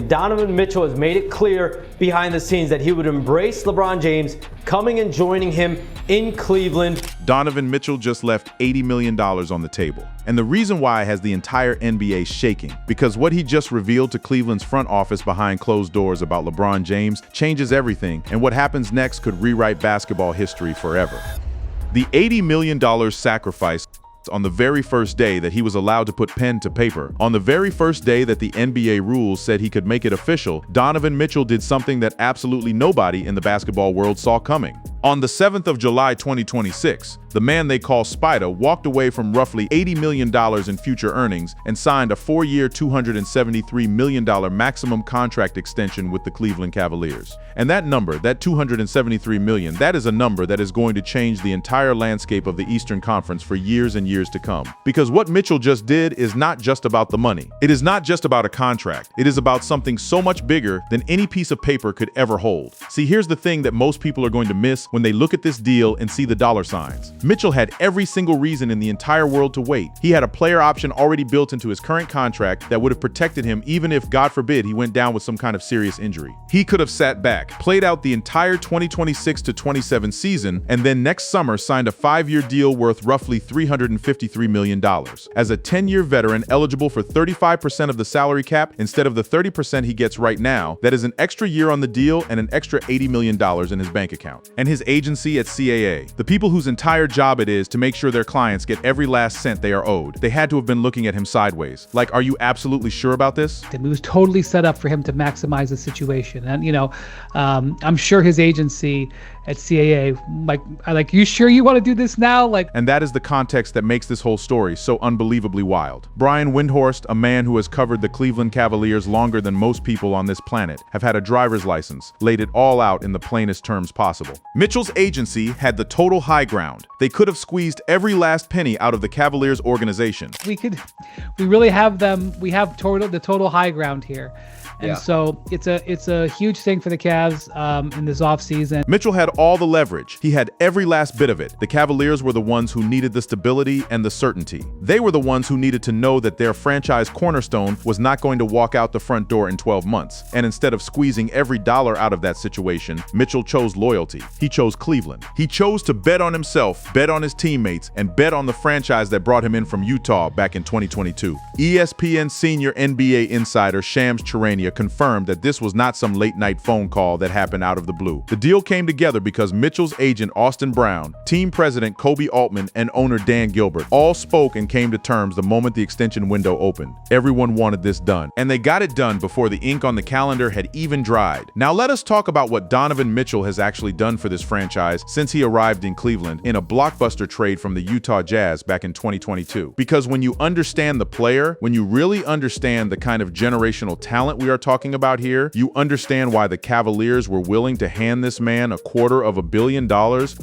and Donovan Mitchell has made it clear behind the scenes that he would embrace LeBron James coming and joining him in Cleveland. Donovan Mitchell just left $80 million on the table. And the reason why has the entire NBA shaking, because what he just revealed to Cleveland's front office behind closed doors about LeBron James changes everything, and what happens next could rewrite basketball history forever. The $80 million sacrifice on the very first day that he was allowed to put pen to paper. On the very first day that the NBA rules said he could make it official, Donovan Mitchell did something that absolutely nobody in the basketball world saw coming. On the 7th of July 2026, the man they call Spider walked away from roughly $80 million in future earnings and signed a 4-year, $273 million maximum contract extension with the Cleveland Cavaliers. And that number, that $273 million, that is a number that is going to change the entire landscape of the Eastern Conference for years and years to come. Because what Mitchell just did is not just about the money. It is not just about a contract. It is about something so much bigger than any piece of paper could ever hold. See, here's the thing that most people are going to miss when they look at this deal and see the dollar signs. Mitchell had every single reason in the entire world to wait. He had a player option already built into his current contract that would have protected him even if, God forbid, he went down with some kind of serious injury. He could have sat back, played out the entire 2026 to 27 season, and then next summer signed a 5-year deal worth roughly $353 million. As a 10-year veteran eligible for 35% of the salary cap instead of the 30% he gets right now, that is an extra year on the deal and an extra $80 million in his bank account. And his agency at CAA, the people whose entire job it is to make sure their clients get every last cent they are owed, they had to have been looking at him sideways. Like, are you absolutely sure about this? It was totally set up for him to maximize the situation. And, I'm sure his agency at CAA, you sure you want to do this now? And that is the context that makes this whole story so unbelievably wild. Brian Windhorst, a man who has covered the Cleveland Cavaliers longer than most people on this planet, have had a driver's license, laid it all out in the plainest terms possible. Mitchell's agency had the total high ground. They could have squeezed every last penny out of the Cavaliers organization. We really have we have the total high ground here. And so it's a huge thing for the Cavs in this offseason. Mitchell had all the leverage. He had every last bit of it. The Cavaliers were the ones who needed the stability and the certainty. They were the ones who needed to know that their franchise cornerstone was not going to walk out the front door in 12 months. And instead of squeezing every dollar out of that situation, Mitchell chose loyalty. He chose Cleveland. He chose to bet on himself, bet on his teammates, and bet on the franchise that brought him in from Utah back in 2022. ESPN senior NBA insider Shams Charania confirmed that this was not some late-night phone call that happened out of the blue. The deal came together because Mitchell's agent Austin Brown, team president Kobe Altman, and owner Dan Gilbert all spoke and came to terms the moment the extension window opened. Everyone wanted this done, and they got it done before the ink on the calendar had even dried. Now let us talk about what Donovan Mitchell has actually done for this franchise since he arrived in Cleveland in a blockbuster trade from the Utah Jazz back in 2022. Because when you understand the player, when you really understand the kind of generational talent we are talking about here, you understand why the Cavaliers were willing to hand this man $250 million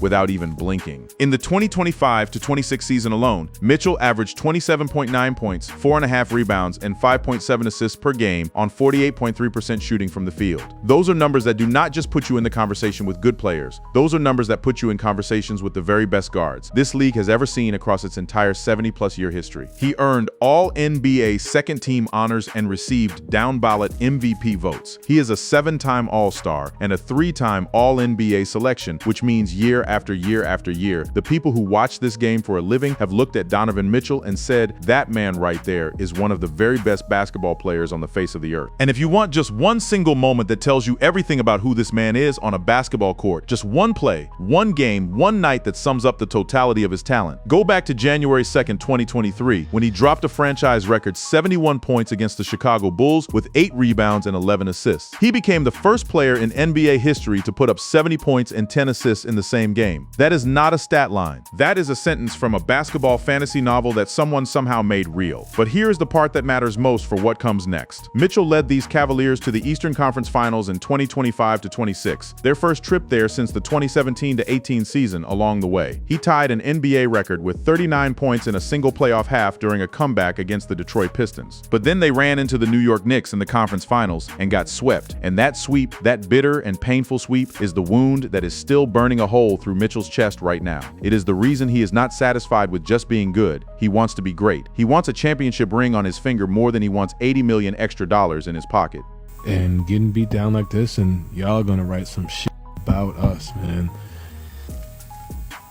without even blinking. In the 2025 to 26 season alone, Mitchell averaged 27.9 points, 4.5 rebounds, and 5.7 assists per game on 48.3% shooting from the field. Those are numbers that do not just put you in the conversation with good players. Those are numbers that put you in conversations with the very best guards this league has ever seen across its entire 70-plus year history. He earned all NBA second-team honors and received down-ballot MVP votes. He is a 7-time All-Star and a 3-time All-NBA selection, which means year after year after year, the people who watch this game for a living have looked at Donovan Mitchell and said, that man right there is one of the very best basketball players on the face of the earth. And if you want just one single moment that tells you everything about who this man is on a basketball court, just one play, one game, one night that sums up the totality of his talent, go back to January 2nd, 2023, when he dropped a franchise record 71 points against the Chicago Bulls with 8 rebounds and 11 assists. He became the first player in NBA history to put up 70 points and 10 assists in the same game. That is not a stat line. That is a sentence from a basketball fantasy novel that someone somehow made real. But here's the part that matters most for what comes next. Mitchell led these Cavaliers to the Eastern Conference Finals in 2025 to 26, their first trip there since the 2017 to 18 season along the way. He tied an NBA record with 39 points in a single playoff half during a comeback against the Detroit Pistons. But then they ran into the New York Knicks in the conference finals and got swept. And that sweep, that bitter and painful sweep, is the wound that is still burning a hole through Mitchell's chest right now. It is the reason he is not satisfied with just being good. He wants to be great. He wants a championship ring on his finger more than he wants $80 million extra in his pocket. and getting beat down like this, and y'all are gonna write some shit about us, man.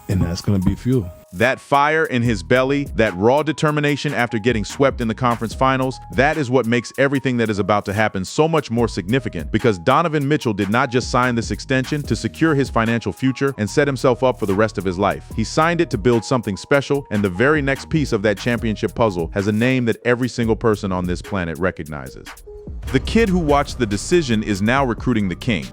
And that's gonna be fuel. That fire in his belly, that raw determination after getting swept in the conference finals, that is what makes everything that is about to happen so much more significant, because Donovan Mitchell did not just sign this extension to secure his financial future and set himself up for the rest of his life. He signed it to build something special, and the very next piece of that championship puzzle has a name that every single person on this planet recognizes. The kid who watched the decision is now recruiting the king.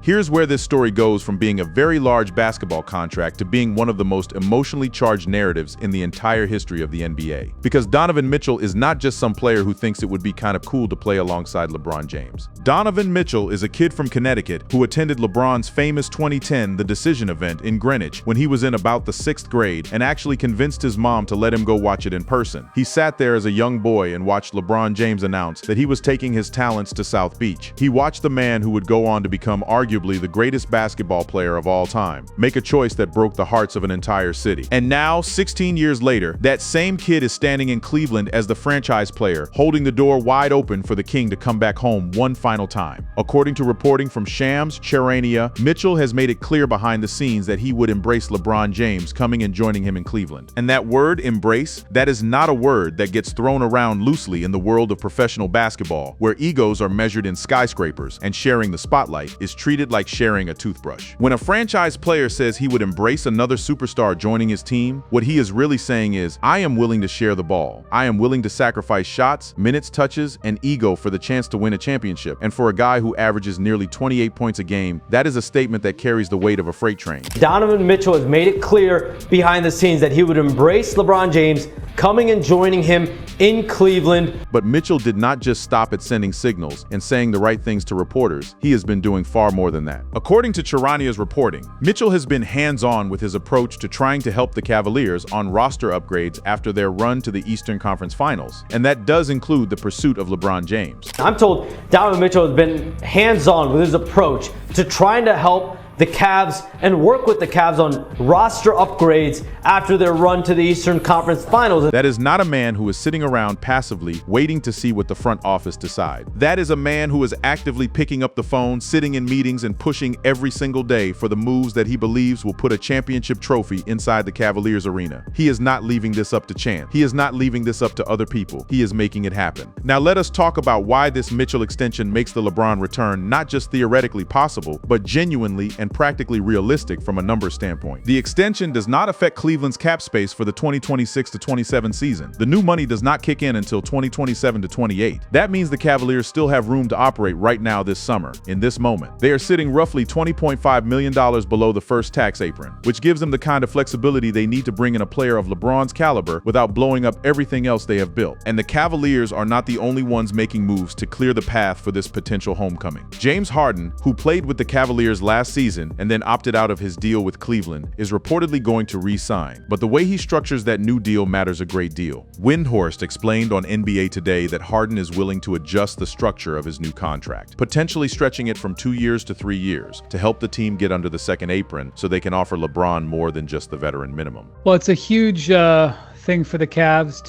Here's where this story goes from being a very large basketball contract to being one of the most emotionally charged narratives in the entire history of the NBA. Because Donovan Mitchell is not just some player who thinks it would be kind of cool to play alongside LeBron James. Donovan Mitchell is a kid from Connecticut who attended LeBron's famous 2010 The Decision event in Greenwich when he was in about the 6th grade and actually convinced his mom to let him go watch it in person. He sat there as a young boy and watched LeBron James announce that he was taking his talents to South Beach. He watched the man who would go on to become arguably the greatest basketball player of all time make a choice that broke the hearts of an entire city. And now, 16 years later, that same kid is standing in Cleveland as the franchise player, holding the door wide open for the king to come back home one final time. According to reporting from Shams Charania, Mitchell has made it clear behind the scenes that he would embrace LeBron James coming and joining him in Cleveland. And that word, embrace, that is not a word that gets thrown around loosely in the world of professional basketball, where egos are measured in skyscrapers and sharing the spotlight is treated like sharing a toothbrush. When a franchise player says he would embrace another superstar joining his team, what he is really saying is, I am willing to share the ball. I am willing to sacrifice shots, minutes, touches, and ego for the chance to win a championship. And for a guy who averages nearly 28 points a game, that is a statement that carries the weight of a freight train. Donovan Mitchell has made it clear behind the scenes that he would embrace LeBron James coming and joining him in Cleveland. But Mitchell did not just stop at sending signals and saying the right things to reporters. He has been doing far more than that. According to Charania's reporting, Mitchell has been hands-on with his approach to trying to help the Cavaliers on roster upgrades after their run to the Eastern Conference Finals, and that does include the pursuit of LeBron James. I'm told Donovan Mitchell has been hands-on with his approach to trying to help the Cavs and work with the Cavs on roster upgrades after their run to the Eastern Conference Finals. That is not a man who is sitting around passively waiting to see what the front office decide. That is a man who is actively picking up the phone, sitting in meetings, and pushing every single day for the moves that he believes will put a championship trophy inside the Cavaliers arena. He is not leaving this up to chance. He is not leaving this up to other people. He is making it happen. Now let us talk about why this Mitchell extension makes the LeBron return not just theoretically possible, but genuinely and practically realistic from a numbers standpoint. The extension does not affect Cleveland's cap space for the 2026-27 season. The new money does not kick in until 2027-28. That means the Cavaliers still have room to operate right now this summer, in this moment. They are sitting roughly $20.5 million below the first tax apron, which gives them the kind of flexibility they need to bring in a player of LeBron's caliber without blowing up everything else they have built. And the Cavaliers are not the only ones making moves to clear the path for this potential homecoming. James Harden, who played with the Cavaliers last season and then opted out of his deal with Cleveland, is reportedly going to re-sign. But the way he structures that new deal matters a great deal. Windhorst explained on NBA Today that Harden is willing to adjust the structure of his new contract, potentially stretching it from 2 years to 3 years to help the team get under the second apron so they can offer LeBron more than just the veteran minimum. Well, it's a huge thing for the Cavs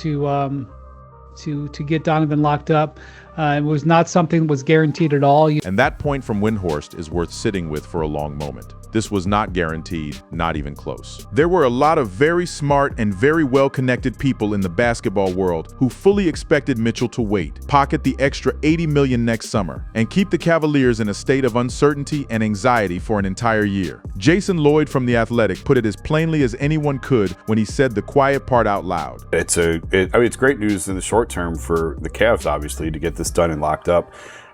to get Donovan locked up. It was not something that was guaranteed at all. And that point from Windhorst is worth sitting with for a long moment. This was not guaranteed, not even close. There were a lot of very smart and very well-connected people in the basketball world who fully expected Mitchell to wait, pocket the extra $80 million next summer, and keep the Cavaliers in a state of uncertainty and anxiety for an entire year. Jason Lloyd from The Athletic put it as plainly as anyone could when he said the quiet part out loud. It's great news in the short term for the Cavs, obviously, to get this done and locked up.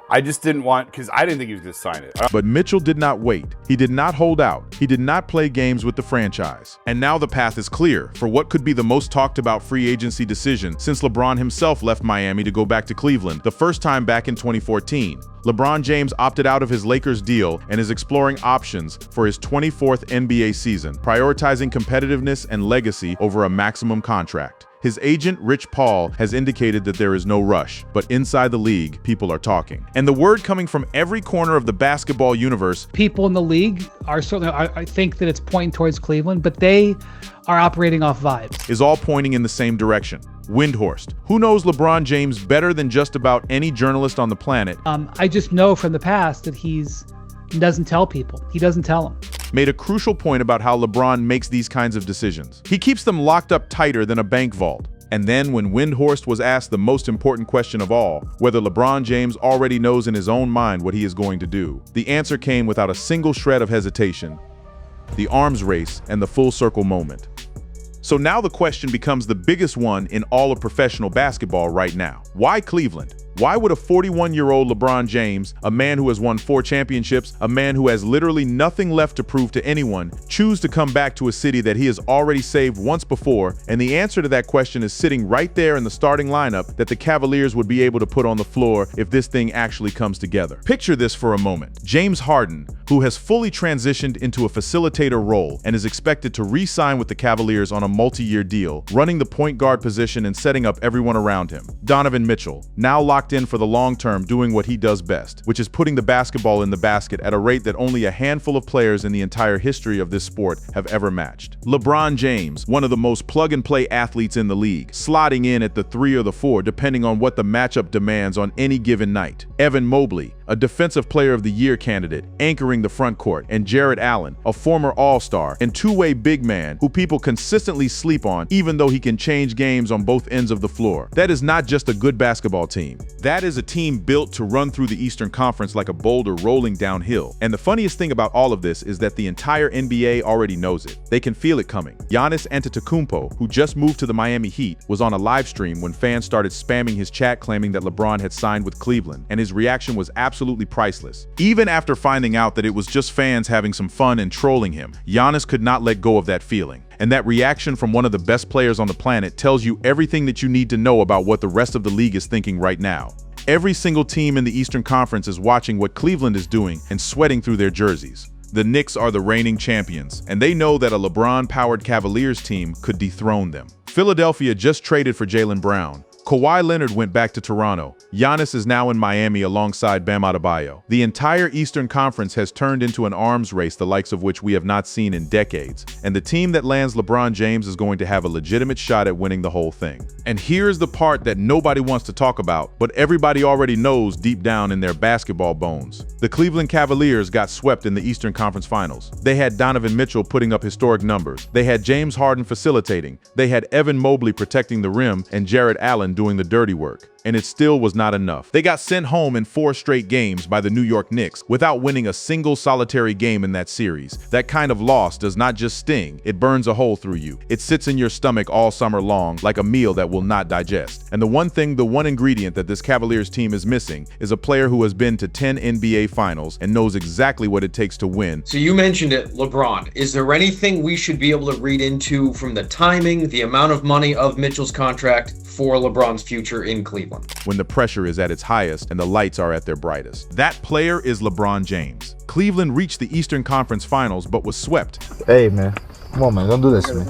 I just didn't want, because I didn't think he was going to sign it. But Mitchell did not wait. He did not hold out. He did not play games with the franchise. And now the path is clear for what could be the most talked about free agency decision since LeBron himself left Miami to go back to Cleveland, the first time back in 2014. LeBron James opted out of his Lakers deal and is exploring options for his 24th NBA season, prioritizing competitiveness and legacy over a maximum contract. His agent, Rich Paul, has indicated that there is no rush, but inside the league, people are talking. And the word coming from every corner of the basketball universe. People in the league are certainly, I think that it's pointing towards Cleveland, but they are operating off vibes. Is all pointing in the same direction. Windhorst, who knows LeBron James better than just about any journalist on the planet, I just know from the past that he doesn't tell people. He doesn't tell them. made a crucial point about how LeBron makes these kinds of decisions. He keeps them locked up tighter than a bank vault. And then when Windhorst was asked the most important question of all, whether LeBron James already knows in his own mind what he is going to do, the answer came without a single shred of hesitation: the arms race and the full circle moment. So now the question becomes the biggest one in all of professional basketball right now. Why Cleveland? Why would a 41-year-old LeBron James, a man who has won 4 championships, a man who has literally nothing left to prove to anyone, choose to come back to a city that he has already saved once before? And the answer to that question is sitting right there in the starting lineup that the Cavaliers would be able to put on the floor if this thing actually comes together. Picture this for a moment. James Harden, who has fully transitioned into a facilitator role and is expected to re-sign with the Cavaliers on a multi-year deal, running the point guard position and setting up everyone around him. Donovan Mitchell, now locked in for the long term, doing what he does best, which is putting the basketball in the basket at a rate that only a handful of players in the entire history of this sport have ever matched. LeBron James, one of the most plug-and-play athletes in the league, slotting in at the 3 or the 4 depending on what the matchup demands on any given night. Evan Mobley, a Defensive Player of the Year candidate, anchoring the front court, and Jarrett Allen, a former All-Star and two-way big man who people consistently sleep on even though he can change games on both ends of the floor. That is not just a good basketball team. That is a team built to run through the Eastern Conference like a boulder rolling downhill. And the funniest thing about all of this is that the entire NBA already knows it. They can feel it coming. Giannis Antetokounmpo, who just moved to the Miami Heat, was on a live stream when fans started spamming his chat claiming that LeBron had signed with Cleveland, and his reaction was absolutely priceless. Even after finding out that it was just fans having some fun and trolling him, Giannis could not let go of that feeling. And that reaction from one of the best players on the planet tells you everything that you need to know about what the rest of the league is thinking right now. Every single team in the Eastern Conference is watching what Cleveland is doing and sweating through their jerseys. The Knicks are the reigning champions, and they know that a LeBron-powered Cavaliers team could dethrone them. Philadelphia just traded for Jaylen Brown. Kawhi Leonard went back to Toronto. Giannis is now in Miami alongside Bam Adebayo. The entire Eastern Conference has turned into an arms race the likes of which we have not seen in decades, and the team that lands LeBron James is going to have a legitimate shot at winning the whole thing. And here's the part that nobody wants to talk about, but everybody already knows deep down in their basketball bones. The Cleveland Cavaliers got swept in the Eastern Conference Finals. They had Donovan Mitchell putting up historic numbers. They had James Harden facilitating. They had Evan Mobley protecting the rim and Jarrett Allen doing the dirty work. And it still was not enough. They got sent home in 4 straight games by the New York Knicks without winning a single solitary game in that series. That kind of loss does not just sting, it burns a hole through you. It sits in your stomach all summer long like a meal that will not digest. And the one ingredient that this Cavaliers team is missing is a player who has been to 10 NBA finals and knows exactly what it takes to win. So you mentioned it, LeBron. Is there anything we should be able to read into from the timing, the amount of money of Mitchell's contract for LeBron's future in Cleveland? When the pressure is at its highest and the lights are at their brightest. That player is LeBron James. Cleveland reached the Eastern Conference Finals but was swept. Hey, man. Come on, man. Don't do this to me.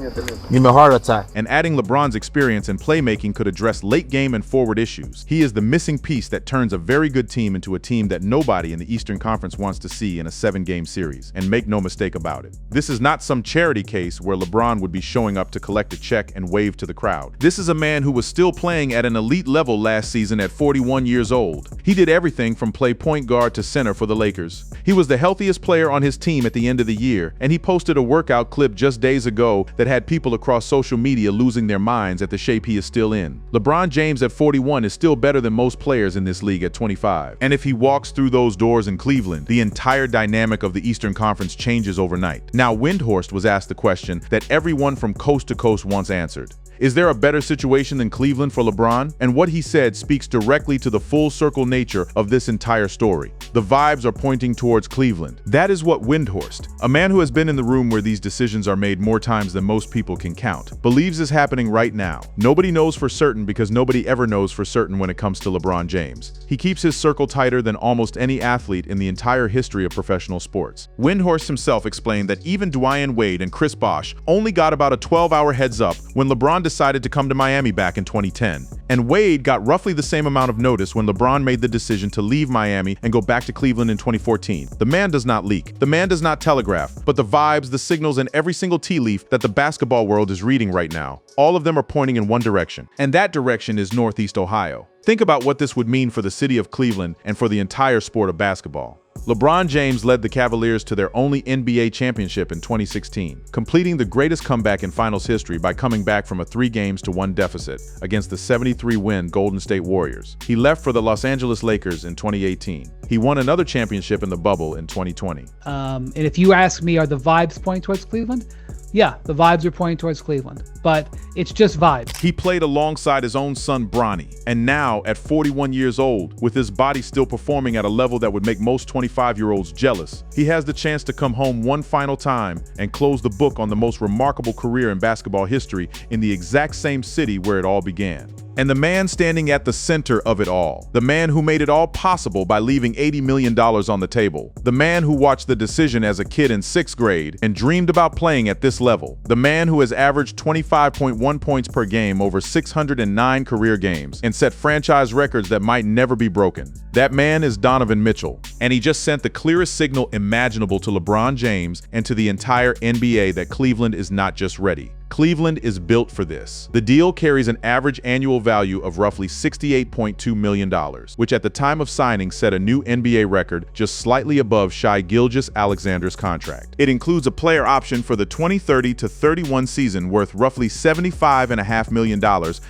Give me a heart attack. And adding LeBron's experience and playmaking could address late game and forward issues. He is the missing piece that turns a very good team into a team that nobody in the Eastern Conference wants to see in a 7-game series. And make no mistake about it, this is not some charity case where LeBron would be showing up to collect a check and wave to the crowd. This is a man who was still playing at an elite level last season at 41 years old. He did everything from play point guard to center for the Lakers. He was the healthiest player on his team at the end of the year, and he posted a workout clip just days ago that had people across social media losing their minds at the shape he is still in. LeBron James at 41 is still better than most players in this league at 25. And if he walks through those doors in Cleveland, the entire dynamic of the Eastern Conference changes overnight. Now, Windhorst was asked the question that everyone from coast to coast wants answered. Is there a better situation than Cleveland for LeBron? And what he said speaks directly to the full circle nature of this entire story. The vibes are pointing towards Cleveland. That is what Windhorst, a man who has been in the room where these decisions are made more times than most people can count, believes is happening right now. Nobody knows for certain because nobody ever knows for certain when it comes to LeBron James. He keeps his circle tighter than almost any athlete in the entire history of professional sports. Windhorst himself explained that even Dwayne Wade and Chris Bosh only got about a 12-hour heads up when LeBron decided to come to Miami back in 2010. And Wade got roughly the same amount of notice when LeBron made the decision to leave Miami and go back to Cleveland in 2014. The man does not leak. The man does not telegraph. But the vibes, the signals, and every single tea leaf that the basketball world is reading right now, all of them are pointing in one direction. And that direction is Northeast Ohio. Think about what this would mean for the city of Cleveland and for the entire sport of basketball. LeBron James led the Cavaliers to their only NBA championship in 2016, completing the greatest comeback in finals history by coming back from a 3-1 deficit against the 73-win Golden State Warriors. He left for the Los Angeles Lakers in 2018. He won another championship in the bubble in 2020. And if you ask me, are the vibes pointing towards Cleveland? Yeah, the vibes are pointing towards Cleveland, but it's just vibes. He played alongside his own son Bronny, and now at 41 years old, with his body still performing at a level that would make most 25-year-olds jealous, he has the chance to come home one final time and close the book on the most remarkable career in basketball history in the exact same city where it all began. And the man standing at the center of it all, the man who made it all possible by leaving $80 million on the table, the man who watched the decision as a kid in 6th grade and dreamed about playing at this level, the man who has averaged 25.1 points per game over 609 career games and set franchise records that might never be broken. That man is Donovan Mitchell, and he just sent the clearest signal imaginable to LeBron James and to the entire NBA that Cleveland is not just ready. Cleveland is built for this. The deal carries an average annual value of roughly $68.2 million, which at the time of signing set a new NBA record just slightly above Shai Gilgeous-Alexander's contract. It includes a player option for the 2030-31 season worth roughly $75.5 million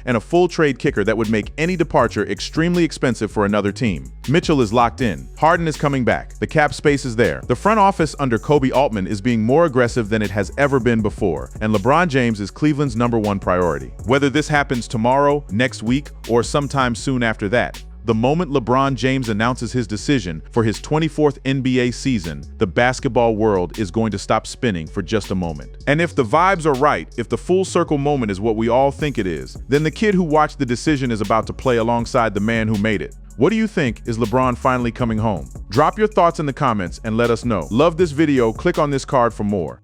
and a full trade kicker that would make any departure extremely expensive for another team. Mitchell is locked in. Harden is coming back. The cap space is there. The front office under Kobe Altman is being more aggressive than it has ever been before, and LeBron James is Cleveland's #1 priority. Whether this happens tomorrow, next week, or sometime soon after that, the moment LeBron James announces his decision for his 24th NBA season, the basketball world is going to stop spinning for just a moment. And if the vibes are right, if the full circle moment is what we all think it is, then the kid who watched the decision is about to play alongside the man who made it. What do you think? Is LeBron finally coming home? Drop your thoughts in the comments and let us know. Love this video, click on this card for more.